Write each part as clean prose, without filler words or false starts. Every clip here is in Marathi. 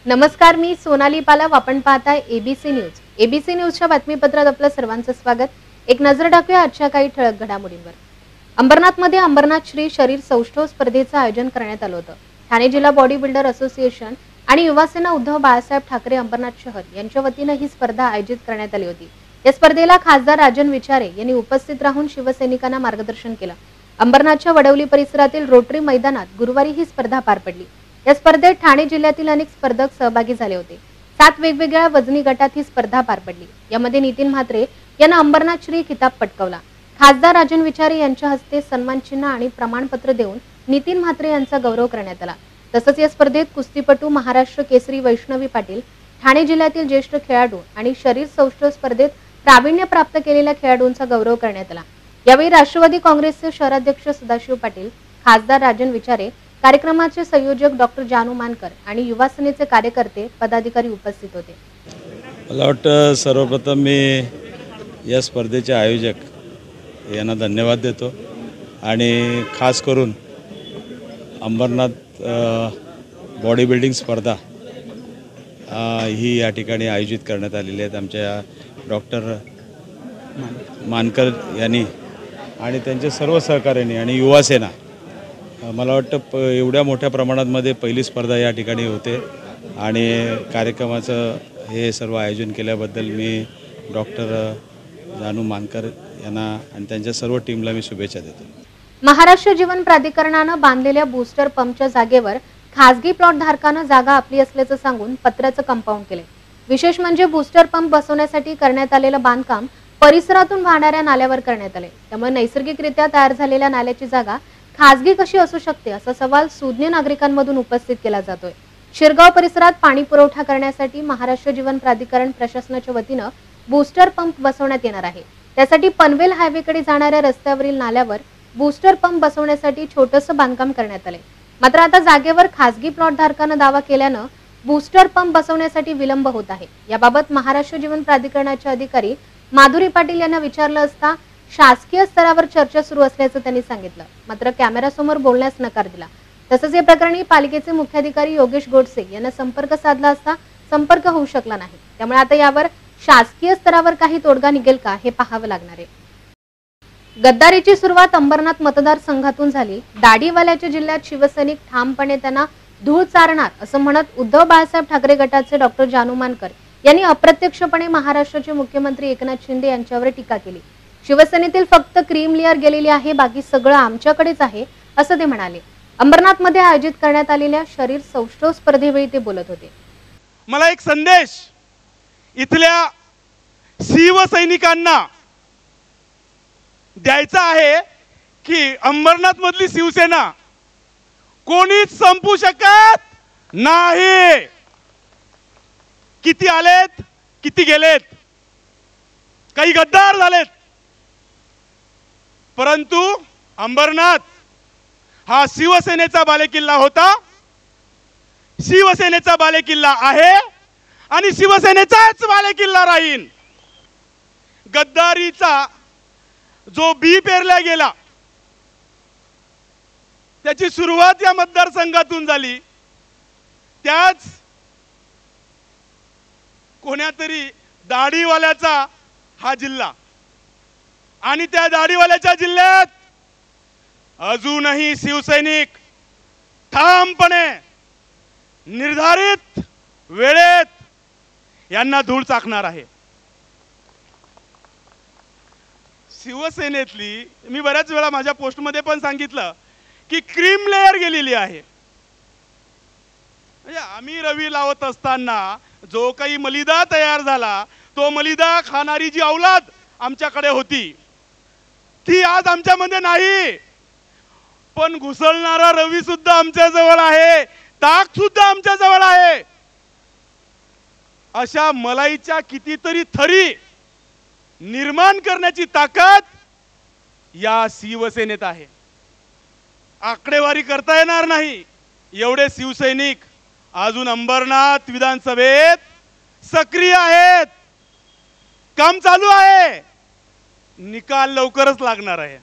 नमस्कार, मी सोनाली पालव. आपण पाहताय एबीसी न्यूज. एबीसी न्यूजच्या बातमीपत्रात आपलं सर्वांचं स्वागत. एक नजर टाकूया आजच्या काही ठळक घडामोडींवर. अंबरनाथमध्ये अंबरनाथ श्री शरीर सौष्ठव स्पर्धेचं आयोजन करण्यात आलं होतं. ठाणे जिल्हा बॉडी बिल्डर असोसिएशन आणि युवासेना उद्धव बाळासाहेब ठाकरे अंबरनाथ शहर यांच्या वतीनं ही स्पर्धा आयोजित करण्यात आली होती. या स्पर्धेला खासदार राजन विचारे यांनी उपस्थित राहून शिवसैनिकांना मार्गदर्शन केलं. अंबरनाथच्या वडवली परिसरातील रोटरी मैदानात गुरुवारी ही स्पर्धा पार पडली. या स्पर्धेत ठाणे जिल्ह्यातील अनेक स्पर्धक सहभागी झाले होते. 7 वेगवेगळ्या वजनी गटात ही स्पर्धा पार पडली. यामध्ये नितीन म्हात्रे यांना अंबरनाथ श्री किताब पटकावला. खासदार राजन विचारे यांच्या हस्ते सन्मान चिन्ह आणि प्रमाणपत्र देऊन नितीन म्हात्रे यांचा गौरव करण्यात आला. तसंच या स्पर्धेत कुस्तीपटू, महाराष्ट्र केसरी वैष्णवी पाटील, ठाणे जिल्ह्यातील ज्येष्ठ खेळाडू आणि शरीर सौष्ठव स्पर्धेत प्रावीण्य प्राप्त केलेल्या खेळाडूंचा गौरव करण्यात आला. यावेळी राष्ट्रवादी काँग्रेसचे शहराध्यक्ष सदाशिव पाटील, खासदार राजन विचारे, कार्यक्रमाचे संयोजक डॉक्टर जानू मानकर आणि युवा सेनेचे कार्यकर्ते, पदाधिकारी उपस्थित होते. मला वाटतं सर्वप्रथम मी या स्पर्धेचे आयोजक यांना धन्यवाद देतो आणि खास करून अंबरनाथ बॉडी बिल्डिंग स्पर्धा ही या ठिकाणी आयोजित करण्यात आलेली आहेत. आमच्या डॉक्टर मानकर यांनी आणि त्यांच्या सर्व सहकार्यांनी आणि युवा सेना, मला वाटतं एवढ्या मोठ्या प्रमाणामध्ये पहिली स्पर्धा या ठिकाणी होते आणि कार्यक्रमाचं हे सर्व आयोजन केल्याबद्दल मी डॉक्टर जानू मानकर यांना आणि त्यांच्या सर्व टीमला मी शुभेच्छा देतो. महाराष्ट्र जीवन प्राधिकरणानं बांधलेल्या बूस्टर पंपच्या जागेवर खासगी प्लॉट धारकानं जागा आपली असल्याचं सांगून पत्र्याचं कंपाऊंड केले. विशेष म्हणजे बूस्टर पंप बसवण्यासाठी करण्यात आलेलं बांधकाम परिसरातून वाहणाऱ्या नाल्यावर करण्यात आले. त्यामुळे नैसर्गिकरित्या तयार झालेल्या नाल्याची जागा खासगी कशी असू शकते असा सवाल सुज्ञ नागरिकांमधून उपस्थित केला जातोय. शिरगाव परिसरात पाणी पुरवठा करण्यासाठी महाराष्ट्र जीवन प्राधिकरण प्रशासनाच्या वतीनं बूस्टर पंप बसवण्यात येणार आहे. त्यासाठी पनवेल हायवेकडे जाणाऱ्या रस्त्यावरील नाल्यावर बूस्टर पंप बसवण्यासाठी छोटंसं बांधकाम करण्यात आले. मात्र आता जागेवर खासगी प्लॉट धारकानं दावा केल्यानं बूस्टर पंप बसवण्यासाठी विलंब होत आहे. याबाबत महाराष्ट्र जीवन प्राधिकरणाचे अधिकारी माधुरी पाटील यांना विचारलं असता शासकीय स्तरावर चर्चा सुरू असल्याचं त्यांनी सांगितलं. मात्र कॅमेऱ्यासमोर बोलण्यास नकार दिला. तसंच या प्रकरणी पालिकेचे मुख्याधिकारी योगेश गोडसे यांना संपर्क साधला असता संपर्क होऊ शकला नाही. त्यामुळे आता यावर शासकीय स्तरावर काही तोडगा निघेल का हे पाहावं लागणार आहे. गद्दारीची सुरुवात अंबरनाथ मतदारसंघातून झाली. दाढीवाल्याच्या जिल्ह्यात शिवसैनिक ठामपणे त्यांना धूळ चारणार असं म्हणत उद्धव बाळासाहेब ठाकरे गटाचे डॉक्टर जानू मानकर यांनी अप्रत्यक्षपणे महाराष्ट्राचे मुख्यमंत्री एकनाथ शिंदे यांच्यावर टीका केली. शिवसेनेतील फक्त क्रीम लेअर गेलेली आहे, बाकी सगळं आमच्याकडेच आहे असं ते म्हणाले. अंबरनाथमध्ये आयोजित करण्यात आलेल्या शरीर सौष्ठव स्पर्धेवेळी ते बोलत होते. मला एक संदेश इथल्या शिवसैनिकांना द्यायचा आहे की अंबरनाथ मधली शिवसेना कोणीच संपू शकत नाही. किती आलेत, किती गेलेत, काही गद्दार झालेत, परंतु अंबरनाथ हा शिवसेनेचा बालेकिल्ला होता, शिवसेनेचा बालेकिल्ला आहे आणि शिवसेनेचाच बालेकिल्ला राहील. गद्दारीचा जो बी पेरला गेला त्याची सुरुवात या मतदारसंघातून झाली. त्याच कोण्यातरी दाढीवाल्याचा हा जिल्हा आणि त्या दाढीवाल्याच्या जिल्ह्यात अजूनही शिवसैनिक ठामपणे निर्धारित वेळेत यांना धूळ चाकणार आहे. शिवसेनेतली मी बऱ्याच वेळा माझ्या पोस्टमध्ये पण सांगितलं की क्रीम लेअर गेलेली आहे. म्हणजे आम्ही रवी लावत असताना जो काही मलिदा तयार झाला, तो मलिदा खाणारी जी औलाद आमच्याकडे होती ती आज आमच्यामध्ये नाही. पण घुसळणारा रवी सुद्धा आमच्या जवळ आहे, ताक सुद्धा आमच्या जवळ आहे. अशा मलाईच्या कितीतरी थरी निर्माण करण्याची ताकद या शिवसेनेत आहे. आकडेवारी करता येणार नाही एवढे शिवसैनिक अजून अंबरनाथ विधानसभेत सक्रिय आहेत. काम चालू आहे, निकाल लवकरच लागणार आहे.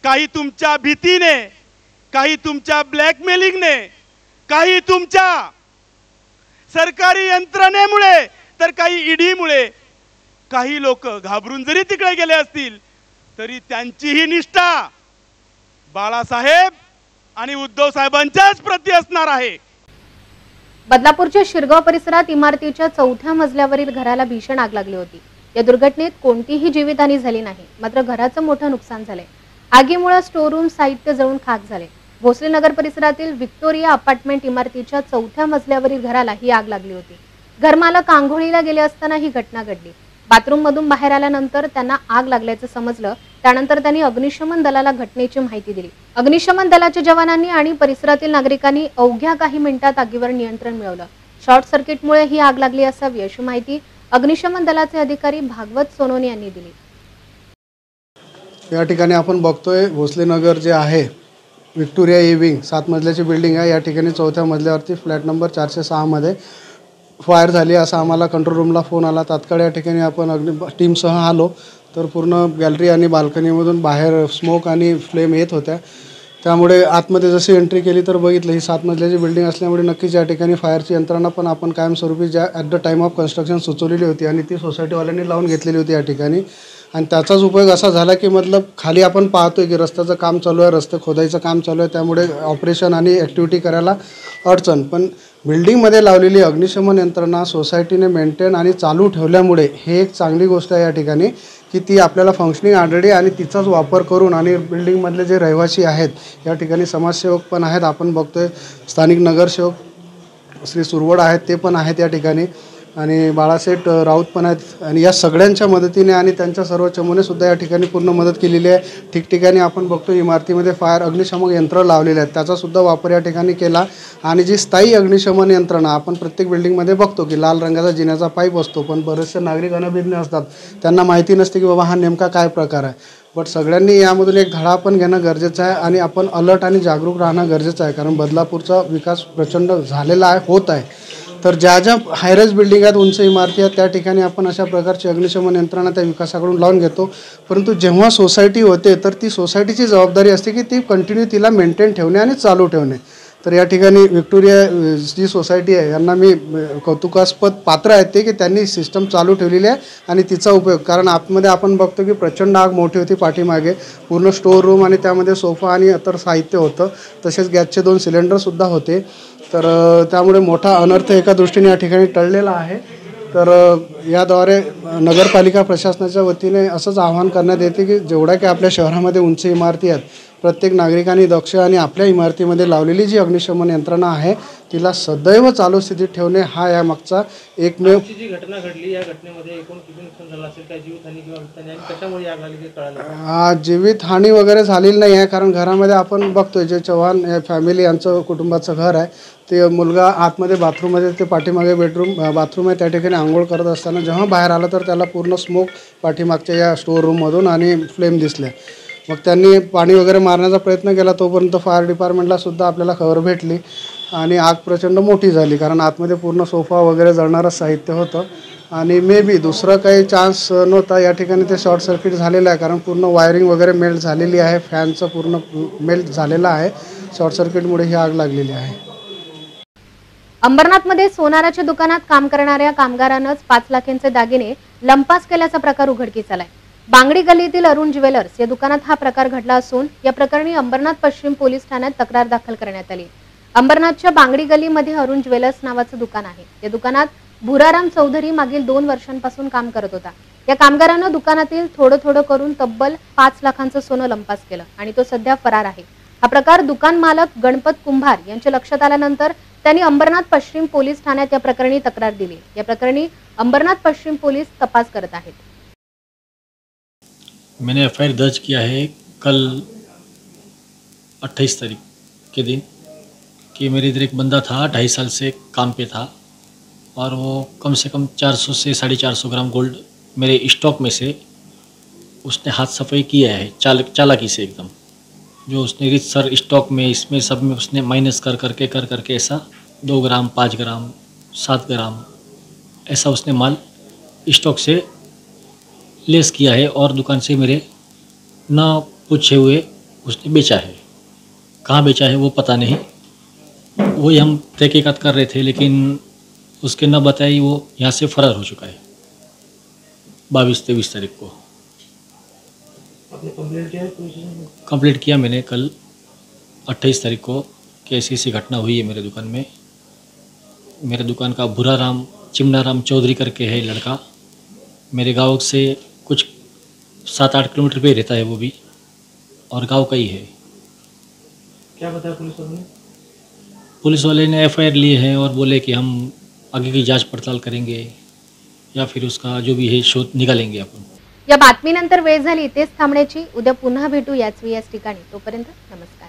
काही तुमच्या भीतीने, काही तुमच्या ब्लॅकमेलिंगने, काही तुमच्या सरकारी यंत्रणेमुळे तर काही ईडीमुळे काही लोक घाबरून जरी तिकडे गेले असतील तरी त्यांचीही निष्ठा बाळासाहेब आणि उद्धव साहेबांच्याच प्रती असणार आहे। बदलापूरच्या शिरगाव परिसरात इमारतीच्या 4थ्या मजल्यावरील घराला भीषण आग लागली होती। या दुर्घटनेत कोणतीही जीवितहानी झाली नाही, मात्र घराचं मोठं नुकसान झालंय। आगीमुळे स्टोर रूम साहित्य जळून खाक झाले। भोसले नगर परिसरातील व्हिक्टोरिया अपार्टमेंट इमारतीच्या 4थ्या मजल्यावरील घराला ही आग लागली होती। घरमालक आंघोळीला गेले असताना ही घटना घडली। बाथरूम मधून बाहेर आल्यानंतर त्यांना आग लागल्याचं समजलं। त्यानंतर त्यांनी अग्निशमन दलाला घटनेची माहिती दिली। अग्निशमन दलाच्या जवानांनी आणि परिसरातील नागरिकांनी अवघ्या काही मिनिटात आगीवर नियंत्रण मिळवलं। शॉर्ट सर्किटमुळे ही आग लागली असावी अशी माहिती अग्निशमन दलाचे अधिकारी भागवत सोनोनी यांनी दिली। या ठिकाणी आपण बघतोय भोसले नगर जे आहे व्हिक्टोरिया ए विंग 7 मजल्याची बिल्डिंग आहे। या ठिकाणी 4थ्या मजल्यावरती फ्लॅट नंबर 406 मध्ये फायर झाली असा आम्हाला कंट्रोल रूमला फोन आला। तात्काळ या ठिकाणी आपण टीमसह आलो तर पूर्ण गॅलरी आणि बाल्कनीमधून बाहेर स्मोक आणि फ्लेम येत होत्या। त्यामुळे आतमध्ये जशी एंट्री केली तर बघितलं ही 7 मजल्याची बिल्डिंग असल्यामुळे नक्कीच या ठिकाणी फायरची यंत्रणा पण आपण कायमस्वरूपी ज्या at the time of construction सुचवलेली होती आणि ती सोसायटीवाल्यांनी लावून घेतलेली होती या ठिकाणी। आणि त्याचाच उपयोग असा झाला की मतलब खाली आपण पाहतोय की रस्त्याचं काम चालू आहे, रस्ते खोदायचं काम चालू आहे, त्यामुळे ऑपरेशन आणि ॲक्टिव्हिटी करायला अडचण। पण बिल्डिंगमध्ये लावलेली अग्निशमन यंत्रणा सोसायटीने मेंटेन आणि चालू ठेवल्यामुळे हे एक चांगली गोष्ट आहे या ठिकाणी की ती आपल्याला फंक्शनिंग ऑलरेडी आणि तिचाच वापर करून आणि बिल्डिंगमधले जे रहिवासी आहेत या ठिकाणी समाजसेवक पण आहेत, आपण बघतोय स्थानिक नगरसेवक श्री सुरवड आहेत ते पण आहेत या ठिकाणी आणि बाळासेठ राऊत पण आहेत आणि या सगळ्यांच्या मदतीने आणि त्यांच्या सर्व चमूने सुद्धा या ठिकाणी पूर्ण मदत केलेली आहे। ठिकठिकाणी आपण बघतो इमारतीमध्ये फायर अग्निशमन यंत्र लावलेले आहेत, त्याचा सुद्धा वापर या ठिकाणी केला। आणि जी स्थायी अग्निशमन यंत्रणा आपण प्रत्येक बिल्डिंगमध्ये बघतो की लाल रंगाचा जिन्याचा पाईप असतो, पण बरेचसे नागरिक अनभिज्ञ असतात, त्यांना माहिती नसते की बाबा हा नेमका काय प्रकार आहे। बट सगळ्यांनी यामधून एक धडा पण घेणं गरजेचं आहे आणि आपण अलर्ट आणि जागरूक राहणं गरजेचं आहे, कारण बदलापूरचा विकास प्रचंड झालेला आहे, होत आहे। तर ज्या ज्या हायराइज बिल्डिंग आहेत, उंच इमारती आहेत, त्या ठिकाणी आपण अशा प्रकारची अग्निशमन यंत्रणा त्या विकासाकडून लावून घेतो। परंतु जेव्हा सोसायटी होते तर ती सोसायटीची जबाबदारी असते की ती कंटिन्यू तिला मेंटेन ठेवणे आणि चालू ठेवणे। तर या ठिकाणी व्हिक्टोरिया जी सोसायटी आहे यांना मी कौतुकास्पद पात्र आहेत ते की त्यांनी सिस्टम चालू ठेवलेली आहे आणि तिचा उपयोग, कारण आतमध्ये आपण बघतो की प्रचंड आग मोठी होती पाठीमागे, पूर्ण स्टोर रूम आणि त्यामध्ये सोफा आणि इतर साहित्य होतं, तसेच गॅसचे 2 सिलेंडरसुद्धा होते। तर त्यामुळे मोठा अनर्थ एका दृष्टीने या ठिकाणी टळलेला आहे। तर याद्वारे नगरपालिका प्रशासनाच्या वतीने असंच आवाहन करण्यात येते की जेवढ्या की आपल्या शहरामध्ये उंच इमारती आहेत, प्रत्येक नागरिकांनी दक्ष आणि आपल्या इमारतीमध्ये लावलेली जी अग्निशमन यंत्रणा आहे तिला सदैव चालू स्थितीत ठेवणे हा यामागचा एकमेव। जी घटना घडली या घटनेमध्ये एकूण किती नुकसान झालं असेल, काय जीवितहानी किंवा वित्तहानी आणि कशामुळे आग लागली ते कळालं? जीवितहानी वगैरे झालेली नाही आहे, कारण घरामध्ये आपण बघतोय जे चव्हाण फॅमिली यांचं कुटुंबाचं घर आहे, ते मुलगा आतमध्ये बाथरूममध्ये ते पाठीमागे बाथरूम आहे त्या ठिकाणी आंघोळ करत असताना जेव्हा बाहेर आला तर त्याला पूर्ण स्मोक पाठीमागच्या या स्टोर रूममधून आणि फ्लेम दिसल्या। मग त्यांनी पाणी वगैरे मारण्याचा प्रयत्न केला, तोपर्यंत फायर डिपार्टमेंटला सुद्धा आपल्याला खबर भेटली आणि आग प्रचंड मोठी झाली, कारण आतमध्ये पूर्ण सोफा वगैरे जळणारं साहित्य होतं आणि मे बी दुसरं काही चान्स नव्हता। या ठिकाणी ते शॉर्ट सर्किट झालेलं आहे, कारण पूर्ण वायरिंग वगैरे मेल्ट झालेली आहे, फॅनचं पूर्ण मेल्ट झालेला आहे, शॉर्ट सर्किटमुळे ही आग लागलेली आहे। अंबरनाथमध्ये सोनाराच्या दुकानात काम करणाऱ्या कामगारांनाच 5 लाखांचे दागिने लंपास केल्याचा प्रकार उघडकीस आलाय। बांगडी गल्लीतील अरुण ज्वेलर्स या दुकानात हा प्रकार घडला असून या प्रकरणी अंबरनाथ पश्चिम पोलीस ठाण्यात तक्रार दाखल करण्यात आली। अंबरनाथच्या बांगडी गल्लीमध्ये अरुण ज्वेलर्स नावाचं दुकान आहे। या दुकानात भुराराम चौधरी मागील 2 वर्षांपासून काम करत होता। या कामगारांना दुकानातील थोडं करून तब्बल 5 लाखांचं सोनं लंपास केलं आणि तो सध्या फरार आहे। हा प्रकार दुकान मालक गणपत कुंभार यांच्या लक्षात आल्यानंतर त्यांनी अंबरनाथ पश्चिम पोलीस ठाण्यात या प्रकरणी तक्रार दिली। या प्रकरणी अंबरनाथ पश्चिम पोलीस तपास करत आहेत। मैंने एफआईआर दर्ज किया है कल 28 तारीख के दिन कि मेरे इधर एक बंदा था, 2.5 साल से काम पे था और वो कम से कम 400 से 450 ग्राम गोल्ड मेरे स्टॉक में से उसने हाथ सफाई किया है चालाकी से एकदम। जो उसने रिच सर स्टॉक में इसमें सब में उसने माइनस कर करके ऐसा 2 ग्राम 5 ग्राम 7 ग्राम ऐसा उसने माल स्टॉक से लेस किया है और दुकान से मेरे ना पूछे हुए उसने बेचा है। कहाँ बेचा है वो पता नहीं, वही हम तहकीकात कर रहे थे, लेकिन उसके न बताई वो यहाँ से फरार हो चुका है 22-23 तारीख को। आपने कंप्लेंट किया है पुलिस स्टेशन में? कंप्लीट किया मैंने कल 28 तारीख को कि ऐसी दुकान हुई है मेरे दुकान में। मेरे दुकान का भूराराम चिमनाराम चौधरी करके है लड़का, मेरे गांव से कुछ 7-8 किलोमीटर पे रहता है वो भी, और गांव का ही है। क्या बताया पुलिस वालों ने? पुलिस वाले ने एफआईआर लिए है और बोले कि हम आगे की जांच पड़ताल करेंगे या फिर उसका जो भी है शोध निकालेंगे आपण। या बातमीनंतर वेळ झाली इथेच थांबण्याची। उद्या पुन्हा भेटू याच ठिकाणी। तोपर्यंत नमस्कार।